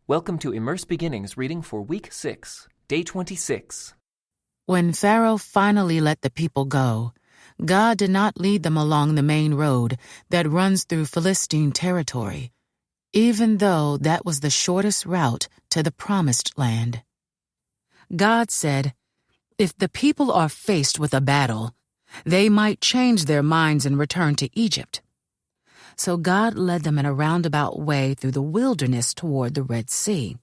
Welcome to Immerse Beginnings reading for Week 6, Day 26. When Pharaoh finally let the people go, God did not lead them along the main road that runs through Philistine territory, even though that was the shortest route to the Promised Land. God said, if the people are faced with a battle, they might change their minds and return to Egypt. So God led them in a roundabout way through the wilderness toward the Red Sea.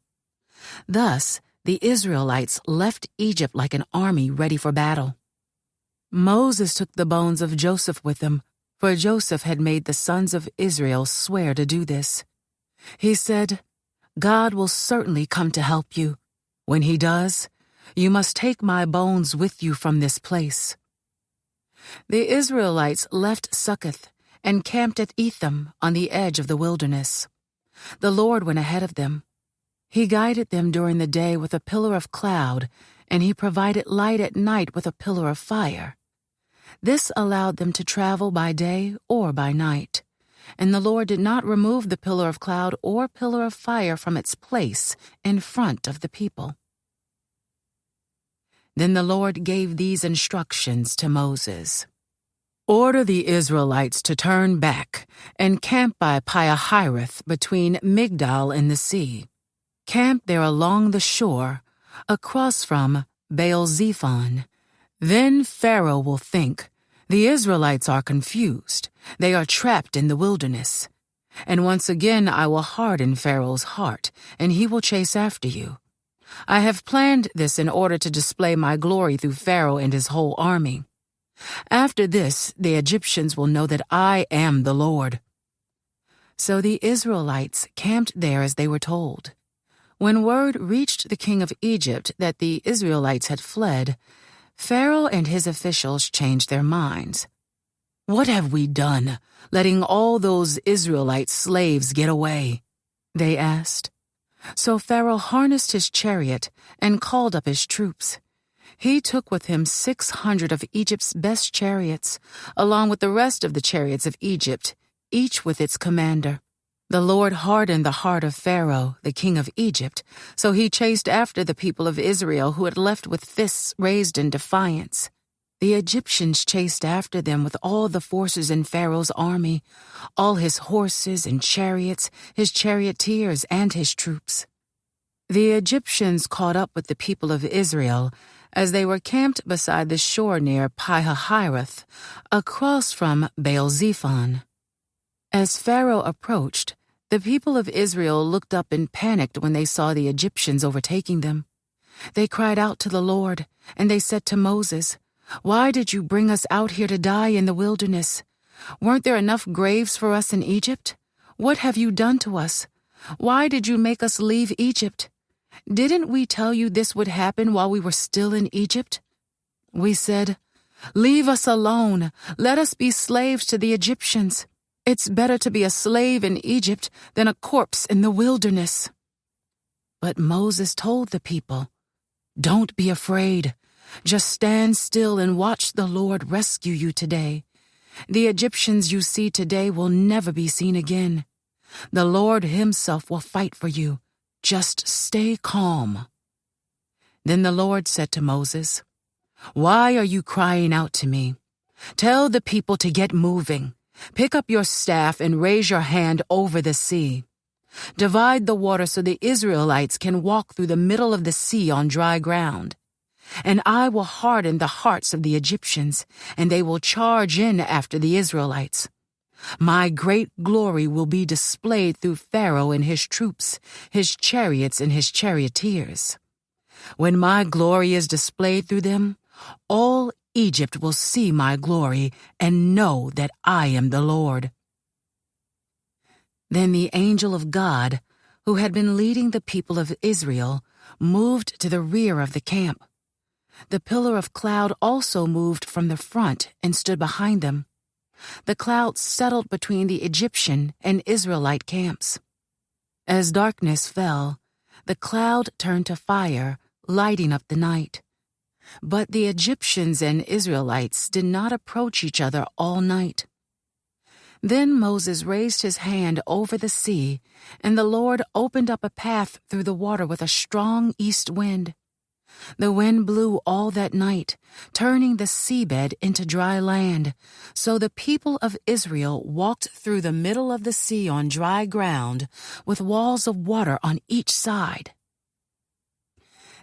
Thus, the Israelites left Egypt like an army ready for battle. Moses took the bones of Joseph with him, for Joseph had made the sons of Israel swear to do this. He said, God will certainly come to help you. When he does, you must take my bones with you from this place. The Israelites left Succoth and camped at Etham on the edge of the wilderness. The Lord went ahead of them. He guided them during the day with a pillar of cloud, and he provided light at night with a pillar of fire. This allowed them to travel by day or by night, and the Lord did not remove the pillar of cloud or pillar of fire from its place in front of the people. Then the Lord gave these instructions to Moses. Order the Israelites to turn back and camp by Pi-hahiroth between Migdal and the sea. Camp there along the shore, across from Baal-zephon. Then Pharaoh will think, the Israelites are confused. They are trapped in the wilderness. And once again I will harden Pharaoh's heart, and he will chase after you. I have planned this in order to display my glory through Pharaoh and his whole army. After this, the Egyptians will know that I am the Lord. So the Israelites camped there as they were told. When word reached the king of Egypt that the Israelites had fled, Pharaoh and his officials changed their minds. What have we done, letting all those Israelite slaves get away? They asked. So Pharaoh harnessed his chariot and called up his troops. He took with him 600 of Egypt's best chariots, along with the rest of the chariots of Egypt, each with its commander. The Lord hardened the heart of Pharaoh, the king of Egypt, so he chased after the people of Israel who had left with fists raised in defiance. The Egyptians chased after them with all the forces in Pharaoh's army, all his horses and chariots, his charioteers and his troops. The Egyptians caught up with the people of Israel as they were camped beside the shore near Pi-hahiroth, across from Baal-zephon. As Pharaoh approached, the people of Israel looked up and panicked when they saw the Egyptians overtaking them. They cried out to the Lord, and they said to Moses, "Why did you bring us out here to die in the wilderness? Weren't there enough graves for us in Egypt? What have you done to us? Why did you make us leave Egypt? Didn't we tell you this would happen while we were still in Egypt? We said, 'Leave us alone. Let us be slaves to the Egyptians. It's better to be a slave in Egypt than a corpse in the wilderness.' But Moses told the people, 'Don't be afraid. Just stand still and watch the Lord rescue you today. The Egyptians you see today will never be seen again. The Lord himself will fight for you. Just stay calm.' Then the Lord said to Moses, 'Why are you crying out to me? Tell the people to get moving. Pick up your staff and raise your hand over the sea. Divide the water so the Israelites can walk through the middle of the sea on dry ground. And I will harden the hearts of the Egyptians, and they will charge in after the Israelites. My great glory will be displayed through Pharaoh and his troops, his chariots and his charioteers. When my glory is displayed through them, all Egypt will see my glory and know that I am the Lord.' Then the angel of God, who had been leading the people of Israel, moved to the rear of the camp. The pillar of cloud also moved from the front and stood behind them. The cloud settled between the Egyptian and Israelite camps. As darkness fell, the cloud turned to fire, lighting up the night. But the Egyptians and Israelites did not approach each other all night. Then Moses raised his hand over the sea, and the Lord opened up a path through the water with a strong east wind. The wind blew all that night, turning the seabed into dry land. So the people of Israel walked through the middle of the sea on dry ground, with walls of water on each side.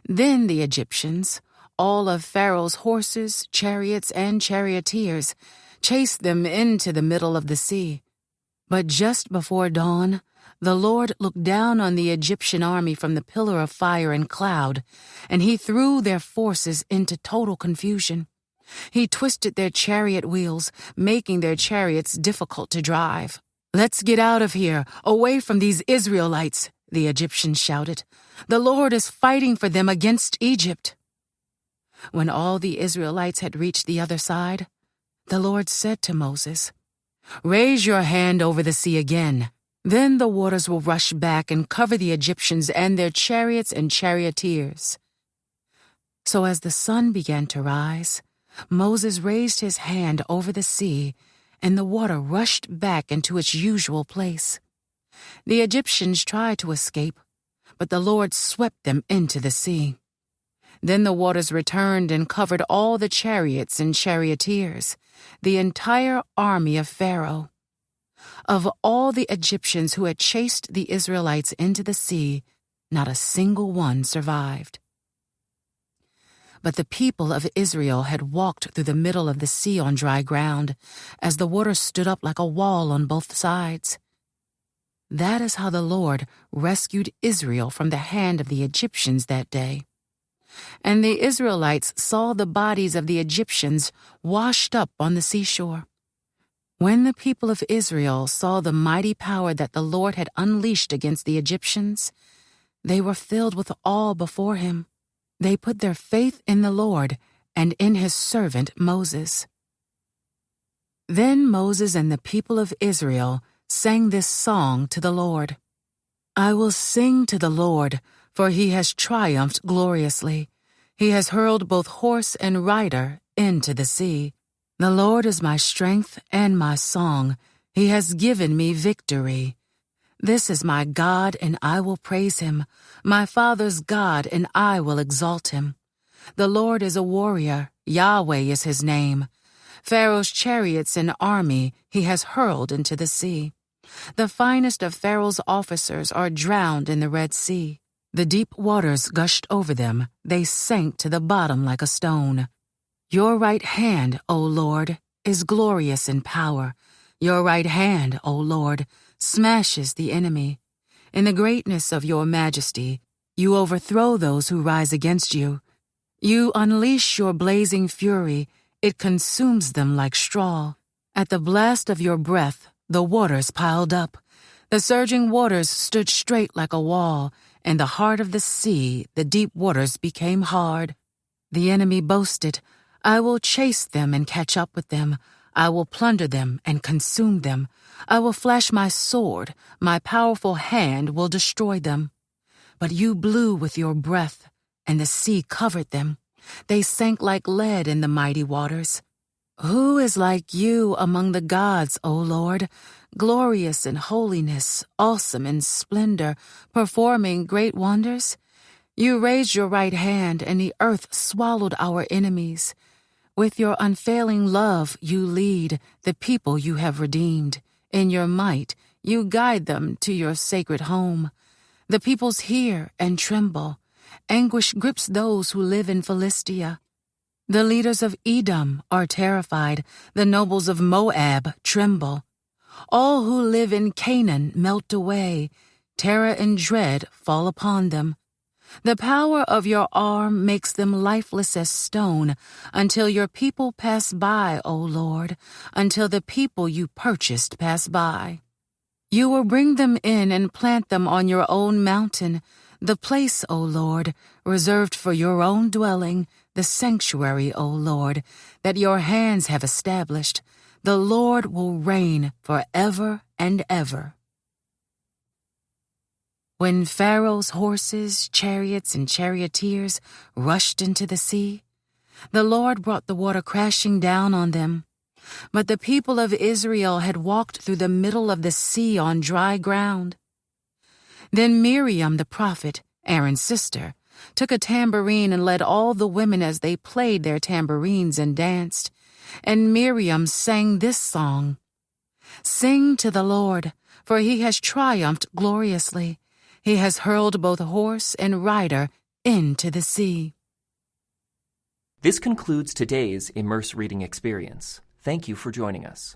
Then the Egyptians, all of Pharaoh's horses, chariots, and charioteers, chased them into the middle of the sea. But just before dawn, the Lord looked down on the Egyptian army from the pillar of fire and cloud, and he threw their forces into total confusion. He twisted their chariot wheels, making their chariots difficult to drive. "Let's get out of here, away from these Israelites," the Egyptians shouted. "The Lord is fighting for them against Egypt." When all the Israelites had reached the other side, the Lord said to Moses, "Raise your hand over the sea again. Then the waters will rush back and cover the Egyptians and their chariots and charioteers." So as the sun began to rise, Moses raised his hand over the sea, and the water rushed back into its usual place. The Egyptians tried to escape, but the Lord swept them into the sea. Then the waters returned and covered all the chariots and charioteers, the entire army of Pharaoh. Of all the Egyptians who had chased the Israelites into the sea, not a single one survived. But the people of Israel had walked through the middle of the sea on dry ground, as the water stood up like a wall on both sides. That is how the Lord rescued Israel from the hand of the Egyptians that day. And the Israelites saw the bodies of the Egyptians washed up on the seashore. When the people of Israel saw the mighty power that the Lord had unleashed against the Egyptians, they were filled with awe before him. They put their faith in the Lord and in his servant Moses. Then Moses and the people of Israel sang this song to the Lord. "I will sing to the Lord, for he has triumphed gloriously. He has hurled both horse and rider into the sea. The Lord is my strength and my song. He has given me victory. This is my God, and I will praise him, my father's God, and I will exalt him. The Lord is a warrior, Yahweh is his name. Pharaoh's chariots and army he has hurled into the sea. The finest of Pharaoh's officers are drowned in the Red Sea. The deep waters gushed over them. They sank to the bottom like a stone. Your right hand, O Lord, is glorious in power. Your right hand, O Lord, smashes the enemy. In the greatness of your majesty, you overthrow those who rise against you. You unleash your blazing fury. It consumes them like straw. At the blast of your breath, the waters piled up. The surging waters stood straight like a wall. In the heart of the sea, the deep waters became hard. The enemy boasted, "I will chase them and catch up with them. I will plunder them and consume them. I will flash my sword. My powerful hand will destroy them." But you blew with your breath, and the sea covered them. They sank like lead in the mighty waters. Who is like you among the gods, O Lord? Glorious in holiness, awesome in splendor, performing great wonders? You raised your right hand, and the earth swallowed our enemies. With your unfailing love you lead the people you have redeemed. In your might you guide them to your sacred home. The peoples hear and tremble. Anguish grips those who live in Philistia. The leaders of Edom are terrified. The nobles of Moab tremble. All who live in Canaan melt away. Terror and dread fall upon them. The power of your arm makes them lifeless as stone, until your people pass by, O Lord, until the people you purchased pass by. You will bring them in and plant them on your own mountain, the place, O Lord, reserved for your own dwelling, the sanctuary, O Lord, that your hands have established. The Lord will reign forever and ever. When Pharaoh's horses, chariots, and charioteers rushed into the sea, the Lord brought the water crashing down on them. But the people of Israel had walked through the middle of the sea on dry ground. Then Miriam the prophet, Aaron's sister, took a tambourine and led all the women as they played their tambourines and danced. And Miriam sang this song: "Sing to the Lord, for he has triumphed gloriously. He has hurled both horse and rider into the sea." This concludes today's Immerse Reading Experience. Thank you for joining us.